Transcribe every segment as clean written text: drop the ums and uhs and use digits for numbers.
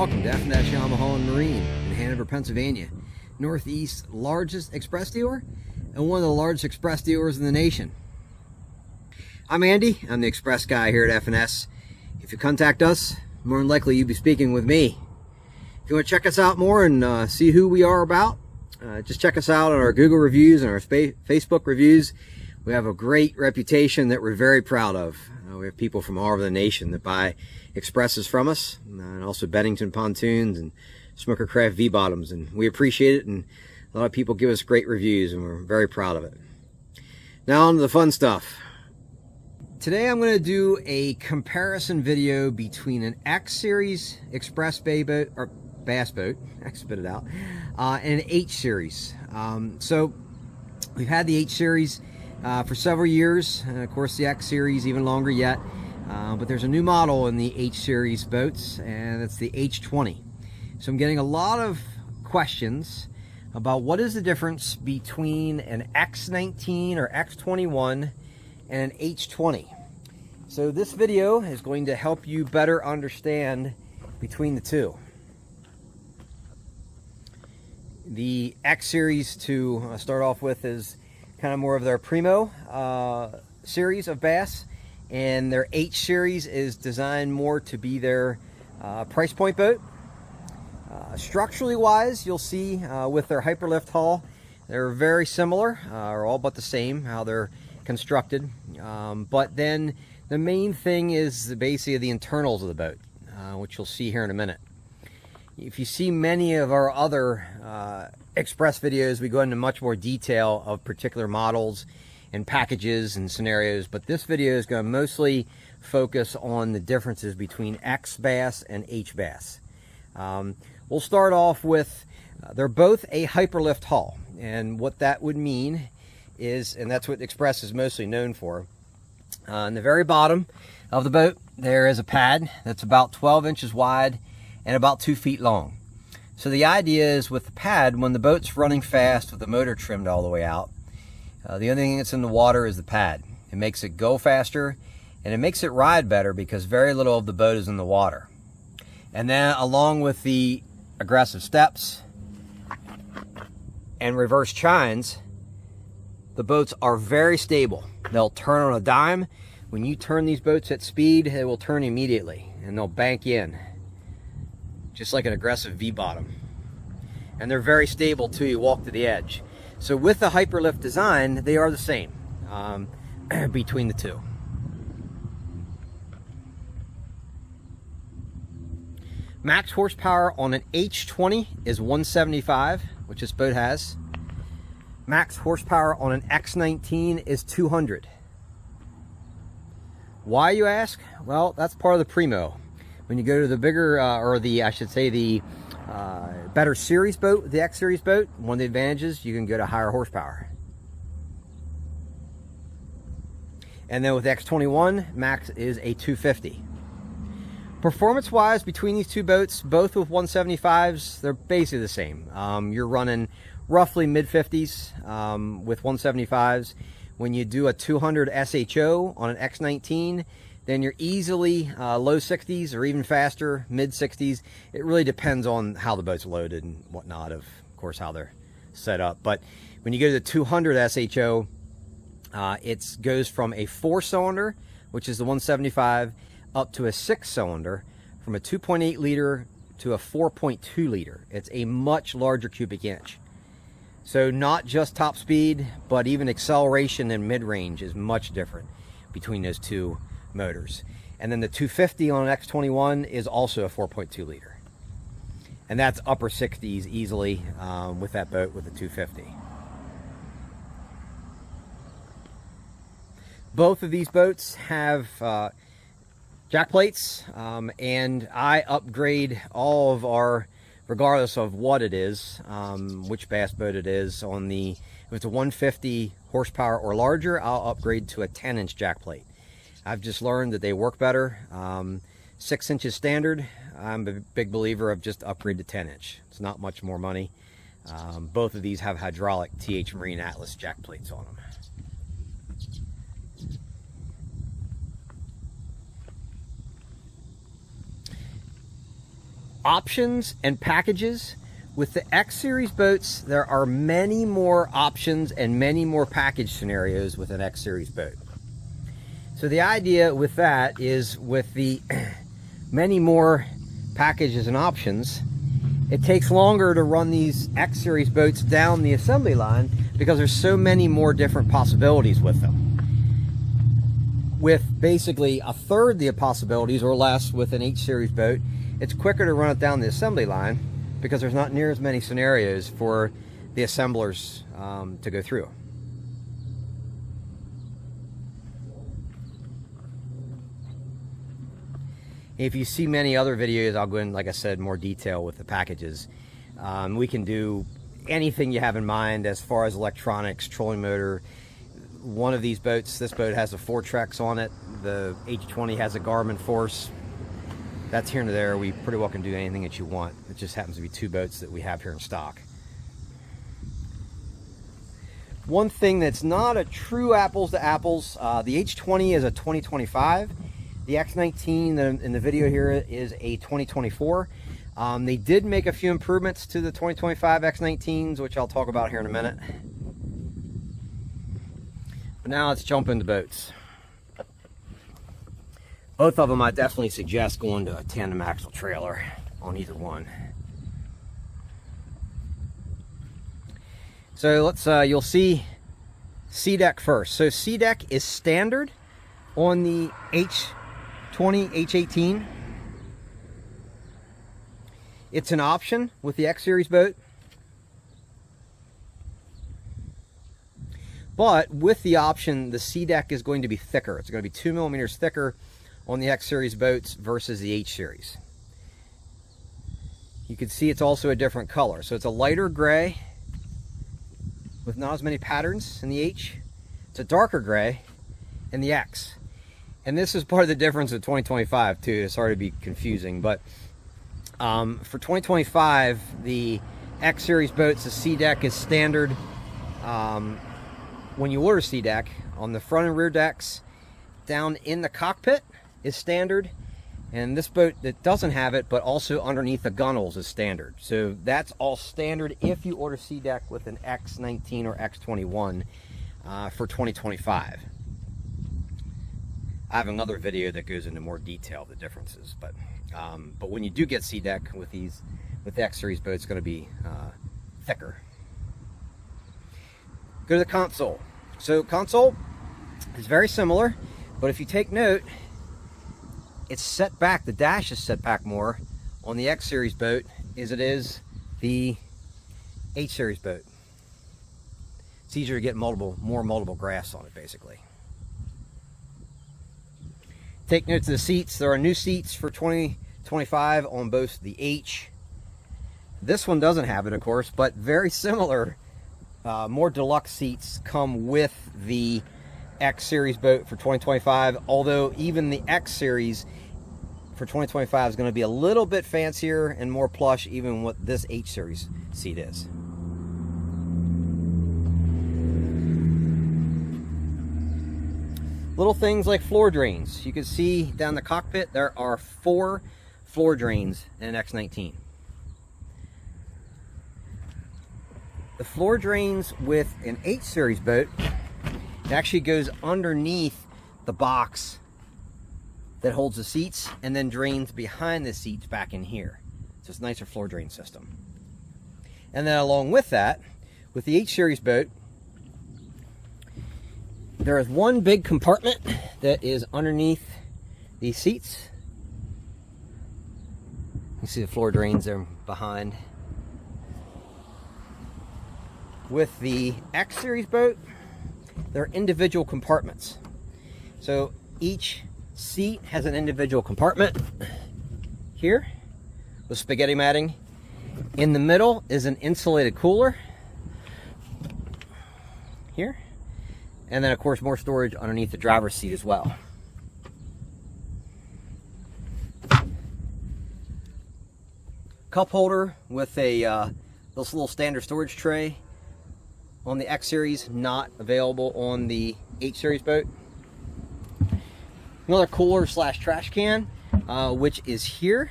welcome to F&S Yamaha and Marine in Hanover, Pennsylvania, Northeast's largest express dealer and one of the largest express dealers in the nation. I'm Andy. I'm the express guy here at F&S. If you contact us, more than likely you'll be speaking with me. If you want to check us out more and see who we are about, just check us out on our Google reviews and our Facebook reviews. We have a great reputation that we're very proud of. We have people from all over the nation that buy Xpresses from us, and also Bennington pontoons and Smoker Craft V-bottoms, and we appreciate it, and a lot of people give us great reviews, and we're very proud of it. Now on to the fun stuff. Today I'm going to do a comparison video between an X Series Express boat, or bass boat, I spit it out, and an H Series. So we've had the H Series for several years, and of course the X Series even longer yet. But there's a new model in the H Series boats, and it's the H20. So I'm getting a lot of questions about what is the difference between an X19 or X21 and an H20. So this video is going to help you better understand between the two. The X Series, to start off with, is kind of more of their primo series of bass, and their H Series is designed more to be their price point boat. Structurally wise, you'll see with their Hyperlift hull, they're very similar, or all but the same how they're constructed. But then the main thing is basically the internals of the boat, which you'll see here in a minute. If you see many of our other Express videos, we go into much more detail of particular models and packages and scenarios, but this video is going to mostly focus on the differences between X bass and H bass. We'll start off with, they're both a Hyperlift hull, and what that would mean is, and that's what Express is mostly known for, on the very bottom of the boat there is a pad that's about 12 inches wide and about 2 feet long. So the idea is, with the pad, when the boat's running fast with the motor trimmed all the way out, the only thing that's in the water is the pad. It makes it go faster, and it makes it ride better because very little of the boat is in the water. And then along with the aggressive steps and reverse chines, the boats are very stable. They'll turn on a dime. When you turn these boats at speed, they will turn immediately, and they'll bank in, just like an aggressive V-bottom. And they're very stable too. You walk to the edge. So with the Hyperlift design, they are the same between the two. Max horsepower on an H20 is 175, which this boat has. Max horsepower on an X19 is 200. Why, you ask? Well, that's part of the primo. When you go to the bigger, or the, I should say, the better series boat, the X Series boat, one of the advantages, you can go to higher horsepower. And then with X21, max is a 250. Performance wise, between these two boats, both with 175s, they're basically the same. You're running roughly mid 50s with 175s. When you do a 200 SHO on an X19, then you're easily low 60s or even faster, mid 60s. It really depends on how the boat's loaded and whatnot, of course, how they're set up. But when you go to the 200 SHO, it goes from a 4-cylinder, which is the 175, up to a 6-cylinder, from a 2.8 liter to a 4.2 liter. It's a much larger cubic inch. So not just top speed, but even acceleration and mid-range is much different between those two motors. And then the 250 on an X21 is also a 4.2 liter. And that's upper 60s easily with that boat with the 250. Both of these boats have jack plates, and I upgrade all of our, regardless of what it is, which bass boat it is, on the, if it's a 150 horsepower or larger, I'll upgrade to a 10-inch jack plate. I've just learned that they work better. 6 inches standard. I'm a big believer of just upgrade to 10-inch. It's not much more money. Both of these have hydraulic TH Marine Atlas jack plates on them. options and packages. With the X Series boats, there are many more options and many more package scenarios with an X Series boat. So the idea with that is, with the many more packages and options, it takes longer to run these X Series boats down the assembly line because there's so many more different possibilities with them. With basically a third the possibilities or less with an H Series boat, it's quicker to run it down the assembly line because there's not near as many scenarios for the assemblers to go through. If you see many other videos, I'll go in, like I said, more detail with the packages. We can do anything you have in mind as far as electronics, trolling motor. One of these boats, this boat has a Fortrex on it. The H20 has a Garmin Force. That's here and there. We pretty well can do anything that you want. It just happens to be two boats that we have here in stock. One thing that's not a true apples to apples, the H20 is a 2025. The X19 in the video here is a 2024. They did make a few improvements to the 2025 X19s, which I'll talk about here in a minute. But now let's jump into boats. Both of them, I definitely suggest going to a tandem axle trailer on either one. So let's, you'll see C-deck first. So C-deck is standard on the H20, H18. It's an option with the X Series boat. But with the option, the C-deck is going to be thicker. It's going to be 2 millimeters thicker on the X Series boats versus the H Series. You can see it's also a different color. So it's a lighter gray with not as many patterns in the H. It's a darker gray in the X. And this is part of the difference of 2025 too. It's hard to be confusing, but for 2025, the X Series boats, the C-deck is standard. When you order C-deck, on the front and rear decks, down in the cockpit is standard. And this boat that doesn't have it, but also underneath the gunnels, is standard. So that's all standard if you order C-deck with an X19 or X21 for 2025. I have another video that goes into more detail of the differences, but when you do get C-deck with the X Series boat, it's going to be thicker. Go to the console. So console is very similar, but if you take note, it's set back. The dash is set back more on the X Series boat as it is the H Series boat. It's easier to get more multiple graphs on it, basically. Take note of the seats. There are new seats for 2025 on both the H. This one doesn't have it, of course, but very similar. More deluxe seats come with the X Series boat for 2025, although even the X Series for 2025 is going to be a little bit fancier and more plush even what this H Series seat is. Little things like floor drains. You can see down the cockpit there are 4 floor drains in an X19. The floor drains with an H Series boat, it actually goes underneath the box that holds the seats and then drains behind the seats back in here. So it's a nicer floor drain system. And then along with that, with the H Series boat, there is one big compartment that is underneath these seats. You see the floor drains there behind. With the X Series boat, there are individual compartments. So each seat has an individual compartment here with spaghetti matting. In the middle is an insulated cooler here. And then, of course, more storage underneath the driver's seat as well. Cup holder with a this little standard storage tray on the X Series, not available on the H Series boat. Another cooler slash trash can, which is here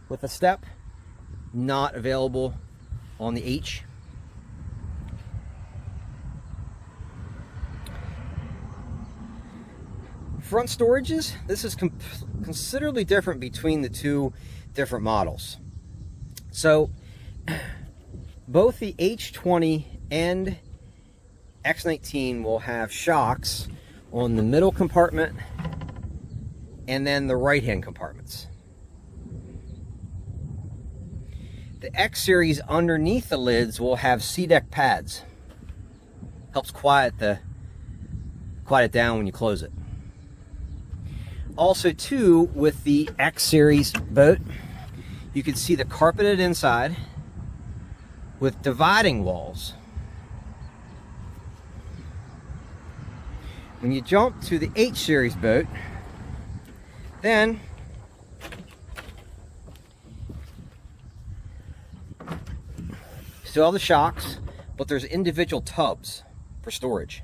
with a step not available on the H. Front storages, this is considerably different between the two different models. So both the H20 and X19 will have shocks on the middle compartment and then the right hand compartments. The X series underneath the lids will have C-deck pads. Helps quiet it down when you close it. Also too, with the X series boat, you can see the carpeted inside with dividing walls. When you jump to the H series boat, then still have the shocks, but there's individual tubs for storage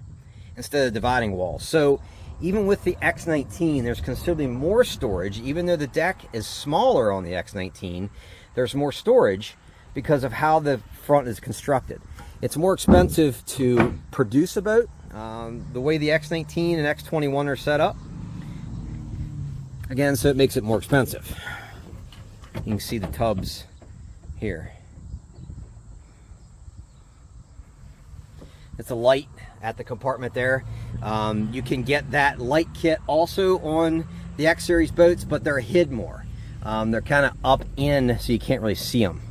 instead of dividing walls. So even with the X19, there's considerably more storage. Even though the deck is smaller on the X19, there's more storage because of how the front is constructed. It's more expensive to produce a boat. The way the X19 and X21 are set up, again, so it makes it more expensive. You can see the tubs here. It's a light at the compartment there. You can get that light kit also on the X series boats, but they're hid more. They're kind of up in, so you can't really see them.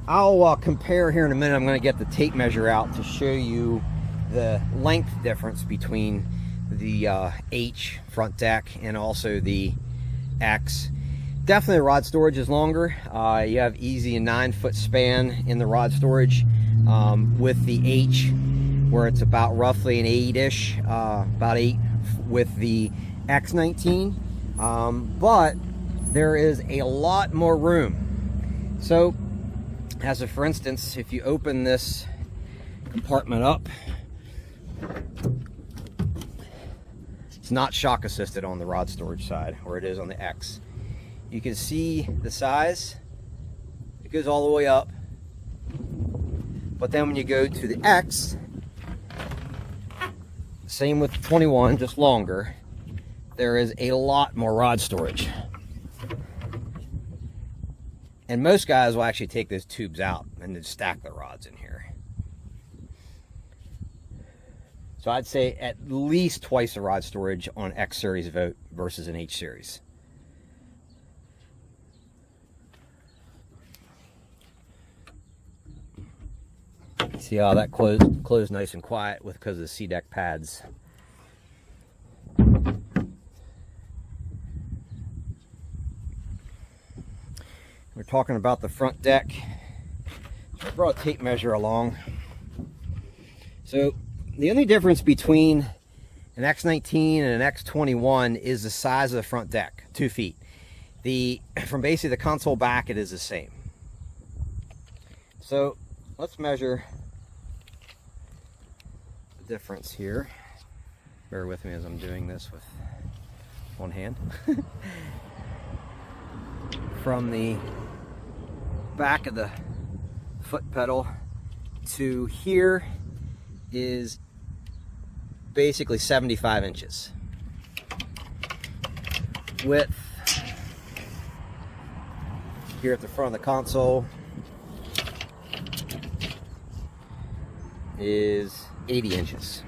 I'll compare here in a minute. I'm going to get the tape measure out to show you the length difference between the H front deck and also the X. Definitely the rod storage is longer. You have easy a 9-foot span in the rod storage with the H, where it's about roughly an 8-ish, about 8 with the X19. But there is a lot more room. So, as a for instance, if you open this compartment up, it's not shock assisted on the rod storage side, where it is on the X. You can see the size, it goes all the way up. But then when you go to the X, same with the 21, just longer, there is a lot more rod storage. And most guys will actually take those tubes out and then stack the rods in here. So I'd say at least twice the rod storage on X series boat versus an H series. See how that closed nice and quiet because of the C-deck pads. We're talking about the front deck. So I brought a tape measure along. So the only difference between an X19 and an X21 is the size of the front deck, 2 feet. From basically the console back, it is the same. So let's measure the difference here. Bear with me as I'm doing this with one hand. From the back of the foot pedal to here is basically 75 inches. Width here at the front of the console is 80 inches.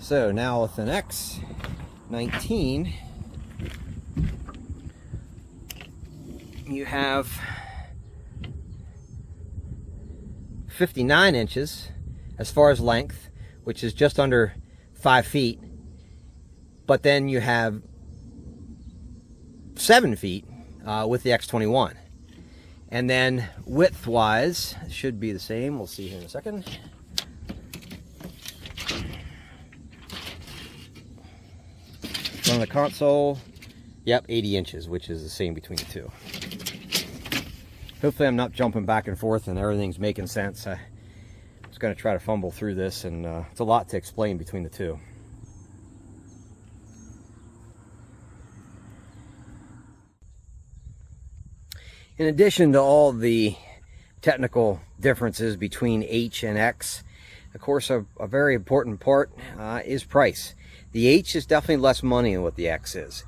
So now with an X19, you have 59 inches as far as length, which is just under 5 feet, but then you have 7 feet with the X21. And then width wise, it should be the same. We'll see here in a second. On the console, yep, 80 inches, which is the same between the two. Hopefully I'm not jumping back and forth and everything's making sense. I was going to try to fumble through this, and it's a lot to explain between the two. In addition to all the technical differences between H and X, of course, a very important part is price. The H is definitely less money than what the X is.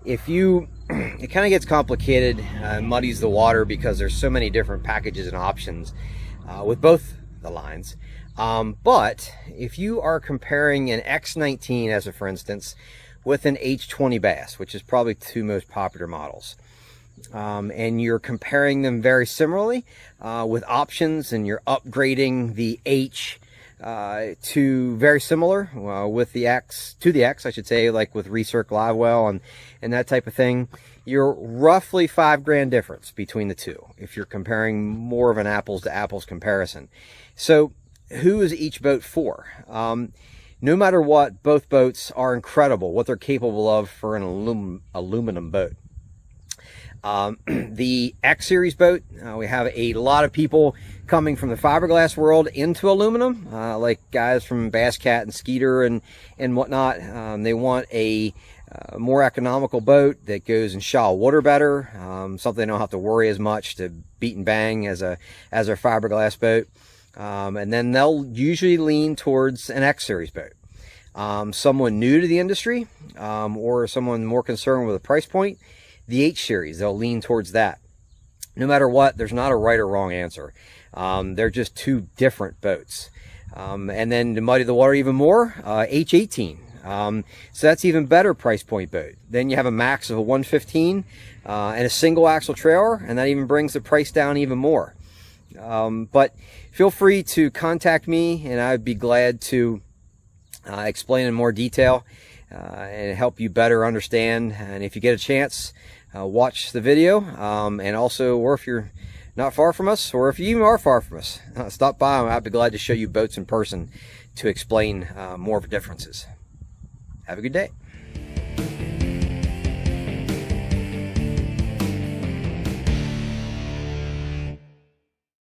It kind of gets complicated, muddies the water because there's so many different packages and options with both the lines. But if you are comparing an X19 as a for instance with an H20 bass, which is probably two most popular models, and you're comparing them very similarly with options, and you're upgrading the H to very similar with the X to the X, I should say, like with Recirc Live Well and that type of thing, you're roughly $5 difference between the two if you're comparing more of an apples to apples comparison. So who is each boat for? No matter what, both boats are incredible what they're capable of for an aluminum boat. The X series boat, we have a lot of people coming from the fiberglass world into aluminum, like guys from Bass Cat and Skeeter and whatnot. They want a more economical boat that goes in shallow water better, something they don't have to worry as much to beat and bang as their fiberglass boat. And then they'll usually lean towards an X series boat. Someone new to the industry, or someone more concerned with a price point, the H series, they'll lean towards that. No matter what, there's not a right or wrong answer. They're just two different boats. And then to muddy the water even more, H18. So that's even better price point boat. Then you have a max of a 115 and a single axle trailer, and that even brings the price down even more. But feel free to contact me, and I'd be glad to explain in more detail and help you better understand. And if you get a chance, watch the video, and also, or if you're not far from us, or if you even are far from us, stop by, and I'd be glad to show you boats in person to explain more of the differences. Have a good day.